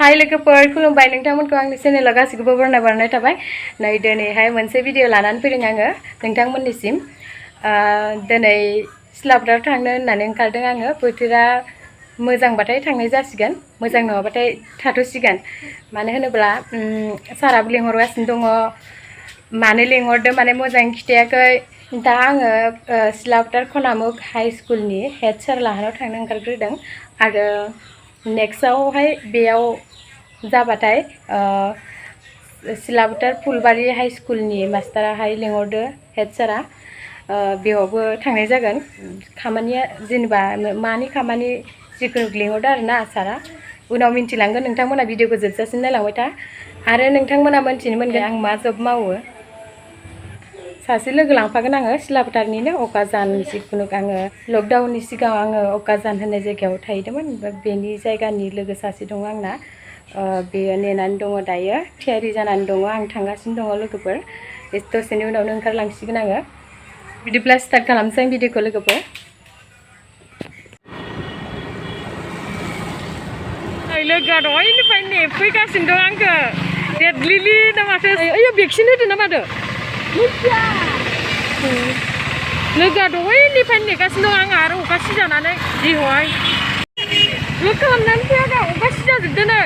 हाय लोगोफोर खुलुमबाय नोंथांमोनखौ आंनि चेनेलाव गासिखौबो बरायनाय थाबाय नै दिनैहाय मोनसे भिडिअ लानानै फैदों आङो नोंथांमोननिसिम दिनै सिलाफोराव थांनो होननानै ओंखारदों आङो बोथोरा मोजांबाथाय थांनाय जासिगोन मोजां नङाबाथाय थाथ'सिगोन मानो होनोब्ला साराबो लेंहरगासिनो दङ मानो लेंहरदों माने मोजाङै खिथायाखै दा आङो सिलाफोर खनामुक हाई स्कुलनि हेड सार लाहानाव थांनो ओंखारग्रोदों आरो नेक्स्टआवहाय बेयाव जाबाथाय सिलाफोर फुलबारि हाई स्कुलनि मास्टाराहाय लेंहरदो हेड सारा बेयावबो थांनाय जागोन खामानिया जेनेबा मानि खामानि जिखुनु लेंहरदो आरोना सारा उनाव मिन्थिलांगोन नोंथांमोना भिडिअखौ जोबजासिम नायलांबाय था आरो नोंथांमोना मोनथिनो मोनगोन आं मा जब मावो सासे लोगो लांफागोन आङो सिलाफोरनिनो अकाजान जिखुनु आङो लकडाउननि सिगाङाव आङो अकाजान होननाय जायगायाव थाहैदोंमोन बेनि जायगानि लोगो सासे दङ आंना बेयो नेनानै दङ दायो थियारि जानानै दङ आं थांगासिनो दङ लोगोफोर दसेनि उनावनो ओंखारलांसिगोन आङो बिदिब्ला स्टार्ट खालामसै आं भिडिअखौ लोगोफोर लोगोआ दहायनिफ्राय नेफैगासिनो दं आंखौ देदलिलि ना माथो ओइ भेक्सिन होदो ना मादो लोगोआ दहायनिफ्राय नेगासिनो दं आंहा आरो अखा सिजानानै जिहय लद खालामनानै फैयागा अखा सिजाजोबदो नै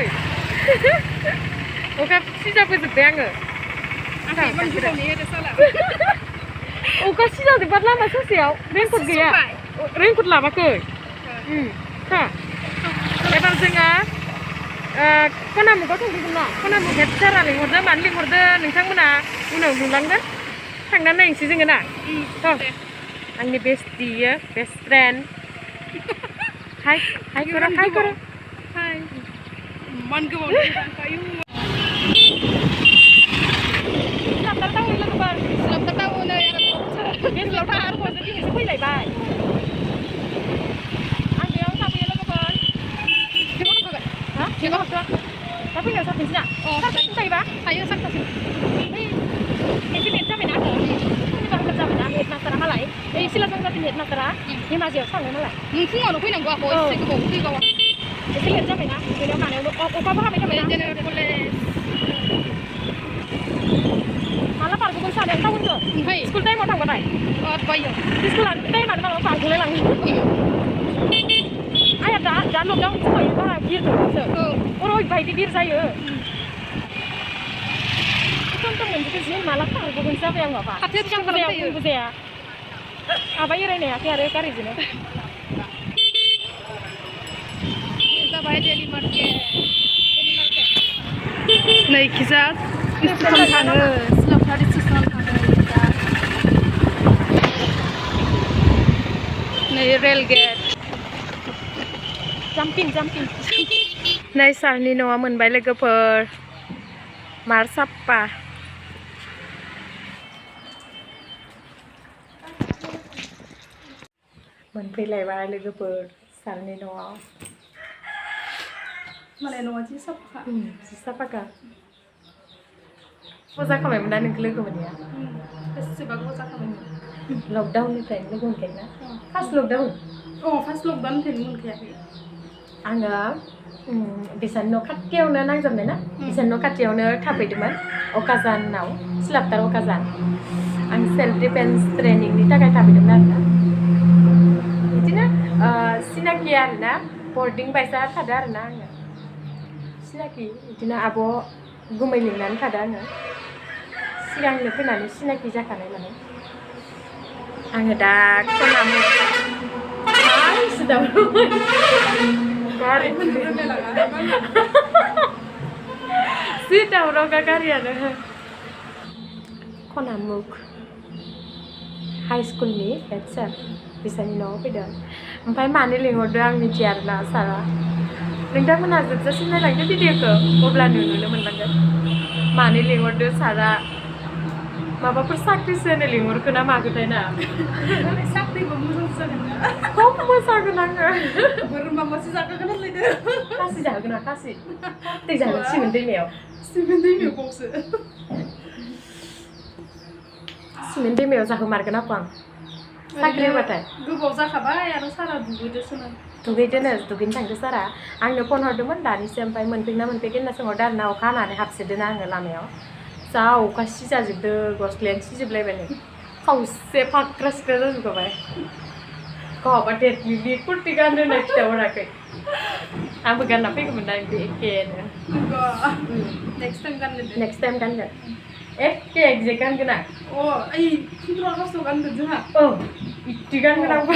अखा सिजाफोजोब्बाय आङो अखा सिजाजोब्बाय लामा ससेयाव रेनकट गैया रेनकट लाबाखै एबार जोङो खनामुकाव थांदोंमोन ना खनामुक हेड सारा लिंहरदो मानो लिंहरदो नोंथांमोना उनाव नुलांगोन थांनानै नायनोसै जोङो ना आंनि बेस्टियो बेस्ट फ्रेन्ड हाय हाय करो हाय करो हाय मन गोबाव सिलाफोर टाउन लोगोफोर सिलाफोर टाउन नै बेसेयाव थार हरजों दिनैसो फैलायबाय आं बेयाव थाफैयो लोगोफोर जेबो होखागोन हा जेबो होखा दा फैनायाव साफिनसै ना साफिनसै थायोबा थायो साफिनसै एसे लेट जाबायना आङो फुंनिबारफोर जाबायना हेड मास्टारा मालाय ओइ सिलाफोरनि हेड मास्टारा धेमाजियाव थाङो मालाय नों फुङावनो फैनांगौ आख' एसे गोबाव फैबावा एसे लेट जाबायना बेनियाव मानायावनो अखाबो हाबाय थाबाय जेनेरेल कलेज माला बारग'गोन सानैया टाउनखौ ओमफ्राय स्कुल टाइमाव थांबाथाय बायो स्कुल टाइमानो माबा बारग'लाय लाङो आया दा लकडाउन समाव बारा गिर दंसो ओरैबायदि गिर जायो मोनसे जि माला बारग'गोन जाबाय आं माबा खाथियाव सिगां जाया आबा एरायनो हायाखै आरो गारिजोंनो जाबाय डेलि मार्केट नै खिजा स्टेसन थाङो सिलाफोर स्टेसन थाङो नै रेल गेट जाम्पिं नै सारनि न'आ मोनबाय लोगोफोर मार साप्पा मोनफैलायबाय लोगोफोर सारनि न'आव मालाय न'आ जि साफाखा मोजां खालामोन ना नोंखौ लोगो मोनैया बेसेबा मोजां खालामोन लकडाउननिफ्राय लोगो मोनखायोना फार्स्ट लकडाउन फार्स्ट लकडाउननिफ्रायनो मोनखायाखै आङो बिसानि न' खाथियावनो नांजाबनाय ना बिसानि न' खाथियावनो थाफैदोंमोन अकाजानाव सिलाफोर अकाजान आं सेल्फ डिफेन्स ट्रेनिंनि थाखाय थाफैदोंमोन आरोना बिदिनो सिनाखि आरोना बर्डिं बायसा थादों आरोना आङो सिनाखि बिदिनो आब' गुमै लिंनानै थादों आङो सिगांनो फैनानै सिनाखि जाखानाय माने आङो दा खनामुक जि दावरावगा गारियानो खनामुक हाई स्कुलनि हेड सार बिसानि न'आव फैदों ओमफ्राय मानो लिंहरदो आं मिथिया आरोना सारा नोंथांमोनहा जोबजासिम नायलांदो भिडिअखौ अब्लानो नुनो मोनलांगोन मानो लिंहरदो सारा माबाफोर साख्रिसो होनो लिंहरखो ना मागोथाय ना साख्रिबो मोजांसो जागोन खम मोसागोन आङो बोरमा मासे जाखागोन होनलायदो खासि जाहोगोन ना खासि दै जागोन सिमेन्ट दैमायाव सिमेन्ट दैमायाव जाहोमारगोन आखौ आं साख्रि होबाथाय गोबाव जाखाबाय आरो सारा दुगैदोसोनो दुगैनो थांदो सारा आंनो फन हरदोंमोन दानिसो ओमफ्राय मोनफैना मोनफैगोन होनना सोंहरदो आरोना अखा हानानै हाबसोदोना आङो लामायाव जा अखा सिजाजोबदो गस्लायानो सिजोबलायबाय नै खावसे फाख्रा सिख्रा जाजोबखाबाय गावहाबा डेटनि कुर्ति गाननो होनना खिथाहराखै आंबो गानना फैगौमोन ना बिदि एखेनो नेक्स्ट टाइम गानगोन एखे एक्जेक्ट गानगोन आं ओइ 15 आगस्टआव गानगोन जोंहा इदि गानगोन आंबो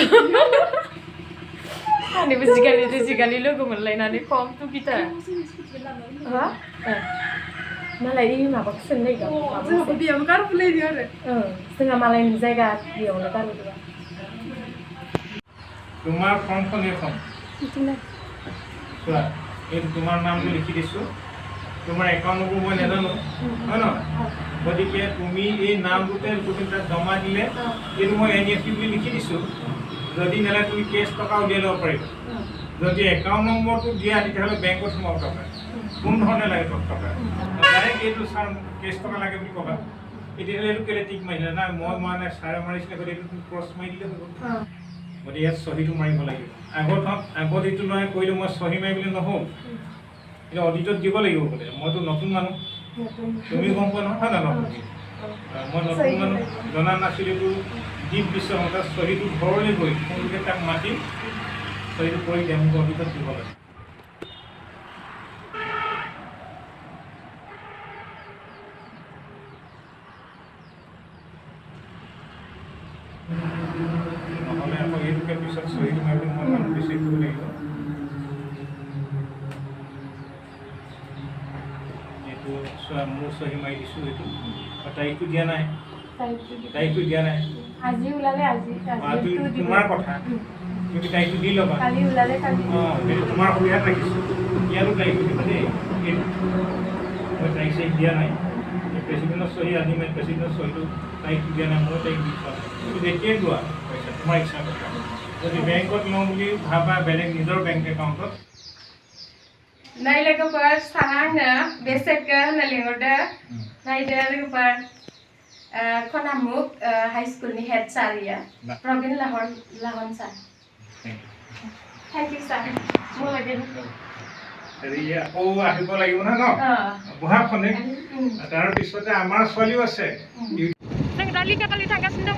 सानैबो जिगालि लोगो मोनलायनानै खम दुगिथार मालाय माबाखौ सोंनो नागिरदों जोंहाबो बेयावनो गारबोलायदों आरो जोंहा मालायनि जायगा बेयावनो गारबोदों তোমাৰ ফৰ্মখন এখন চোৱা এই তোমাৰ নামটো লিখি দিছোঁ তোমাৰ একাউণ্ট নম্বৰ মই নাজানো হয় ন গতিকে তুমি এই নামটোতে তুমি তাত জমা দিলে এইটো মই NEFT বুলি লিখি দিছোঁ যদি নেলাগে তুমি কেছ টকা উলিয়াই ল'ব পাৰিবা যদি একাউণ্ট নম্বৰটো দিয়া তেতিয়াহ'লে বেংকত সোমাব টকা কোন ধৰণে লাগে টকা ডাইৰেক্ট এইটো ছাৰ কেছ টকা লাগে বুলি ক'বা তেতিয়াহ'লে এইটো কেলৈ টিক মাৰিলে নাই মই মৰা নাই ছাৰে মাৰিছিলে গতিকে এইটো ক্ৰছ মাৰি দিলে হ'ব গতিকে ইয়াত চহীটো মাৰিব লাগিব আগত এইটো নহয় কৰিলোঁ মই চহী মাৰিবলৈ নহ'ল এতিয়া অডিটত দিব লাগিব বোলে মইতো নতুন মানুহ তুমি গম পোৱা নহয় জানো মই নতুন মানুহ জনা নাছিলোঁ এইটো দ্বীপ বিশ্বত চহীটো ঘৰলৈ গৈ তেওঁলোকে তাক মাতি চহীটো কৰি দিয়ে মোক অডিটত দিব লাগে নহ'লে আকৌ এইটোকে পিছত চহীটো মাৰিবলৈ মই মানুহ বিচাৰি কৰিব লাগিব এইটো চোৱা মোৰ চহী মাৰি দিছোঁ এইটো তাৰিখটো দিয়া নাই আজি ওলালে তোমাৰ কথা তুমি তাৰিখটো দি ল'বা কালি ওলালে কালি সেইটো তোমাৰ সুবিধাত ৰাখিছোঁ ইয়াতো তাৰিখটো দিবা দেই এইটো মই তাৰিখ চাৰিখ দিয়া নাই প্ৰেচিডেণ্টৰ চহী আজি মই প্ৰেচিডেণ্টৰ চহীটো তাৰিখটো দিয়া নাই মই তাৰিখ দি চোৱা তুমি যেতিয়াই লোৱা পইচা তোমাৰ ইচ্ছা কথা যদি বেংকত লওঁ বুলি ভাবা বেলেগ নিজৰ বেংক একাউণ্টত नाय लोगोफोर सारा आंनो बे सेटखौ होनना लिंहरदो नायदो लोगोफोर खनामुक हाई स्कुलनि हेड सार इयो प्रबिन लाहन सार थैंक यू सार আকৌ আহিব লাগিব না ন বহাখনে তাৰপিছতে আমাৰ ছোৱালীও আছে जों दा लिकाबालि थांगासिनो दङ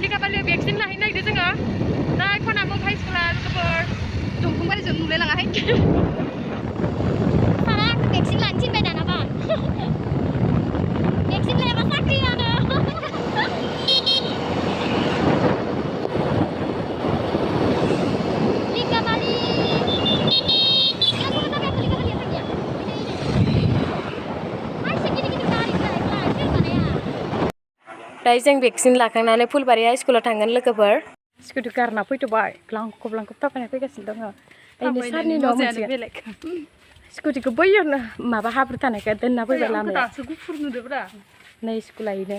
लिकाबालियाव भेक्सिन लाहैनो नागिरदों जोङो दा खनामुक हाई स्कुला लोगोफोर दंफांबारिजों नुलायलाङाहाय सारा भेक्सिन लानो थिनबाय दानाबा भेक्सिन लायाबा साख्रियानो लिकाबालि दायो जों भेक्सिन लाखांनानै फुलबारि हाई स्कुलाव थांगोन लोगोफोर स्कुटि गारना फैथ'बाय ग्लांखब थाबायना फैगासिनो दङ ओइनै सारनि न' मोनसे स्कुटिखौ बैयावनो माबा हाब्रु थानायखाय दोनना फैबाय लामायाव दासो गुफुर नुदोब्रा नै स्कुला इनो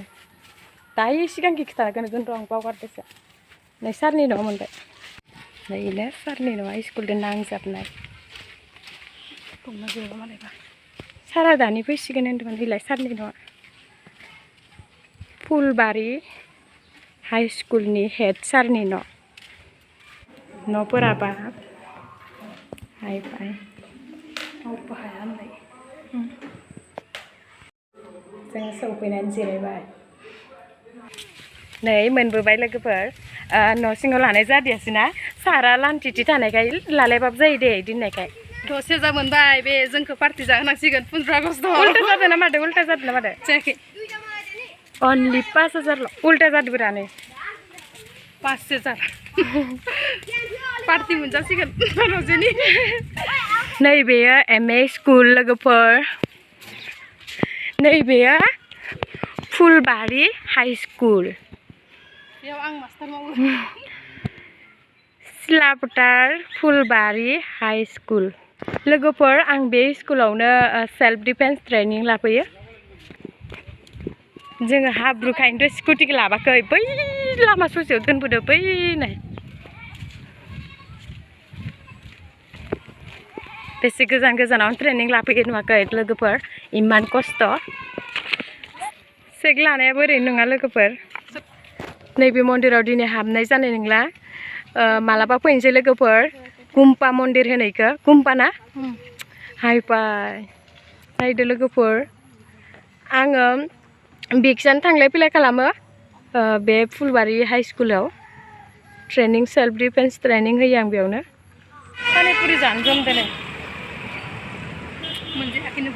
दायो सिगांखि खिथागोन र' आं बावगारदोसो नै सारनि न' मोनबाय नै इनो सारनि न'आ स्कुलजों नांजाबनाय दंना गैया मालायबा सारा दानि फैसिगोन होनदोंमोन बिलाय सारनि न'आ फुलबारि हाई स्कुलनि हेड सारनि न'फोराबा हायबाय मावबो हाया होनलाय जों सौफैनानै जिरायबाय नै मोनबोबाय लोगोफोर न' सिङाव लानाय जादियासैना सारा लान्थिथि थानायखाय लालायबाबो जायो दे इदि होननायखाय सेजा मोनबाय बे जोंखौ पार्टि जाहोनांसिगोन 15 आगस्टआव उल्टा जादों ना मादो जायाखै अनलि 5000 उल्टा जादोंब्रा नै 5000 पार्टि मोनजासिगोन रजनी नैबेयो MA स्कुल लोगोफोर नैबेयो फुलबारि हाई स्कुल बेयाव आं मास्टार मावो सिलापटार फुलबारि हाई स्कुल लोगोफोर आं बे स्कुलावनो सेल्फ डिफेन्स ट्रेनिं लाफैयो जोङो हाब्रुखायनोथ' स्कुटिखौ लाबाखै बै लामा ससेयाव दोनबोदो बै नाय बेसे गोजानाव ट्रेनिं लाफैयो नुवाखै लोगोफोर इमान खस्थ' सेक लानायाबो ओरैनो नङा लोगोफोर नैबे मन्दिराव दिनै हाबनाय जानाय नंला मालाबा फैनोसै लोगोफोर गुम्पा मन्दिर होनो इखो गुम्पा ना हाय फाय नायदो लोगोफोर आङो बिक्सान थांलाय फैलाय खालामो बे फुलबारि हाइ स्कुलाव ट्रेनिं सेल्फ डिफेन्स ट्रेनिं होयो आं बेयावनो पानिपुरि जानो जमदों मोनसे आखिनो